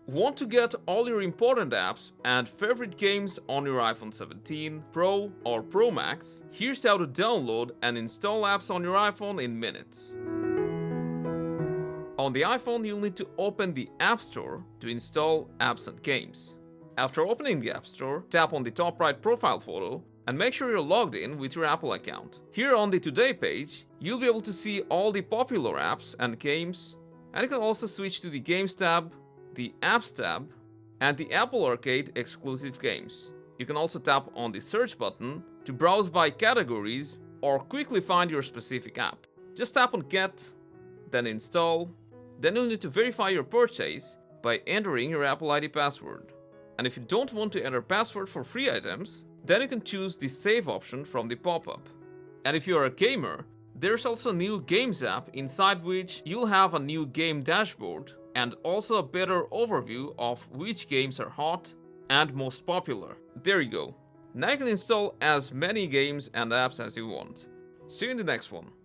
Want to get all your important apps and favorite games on your iPhone 17 Pro or Pro Max? Here's how to download and install apps on your iPhone in minutes. On the iPhone, you'll need to open the App Store to install apps and games. After opening the App Store, tap on the top right profile photo and make sure you're logged in with your Apple account. Here on the Today page, you'll be able to see all the popular apps and games, and you can also switch to the Games tab, the Apps tab, and the Apple Arcade exclusive games. You can also tap on the search button to browse by categories or quickly find your specific app. Just tap on Get, then Install, then you'll need to verify your purchase by entering your Apple ID password. And if you don't want to enter password for free items, then you can choose the Save option from the pop-up. And if you are a gamer, there's also a new Games app inside which you'll have a new game dashboard and also a better overview of which games are hot and most popular. There you go. Now you can install as many games and apps as you want. See you in the next one.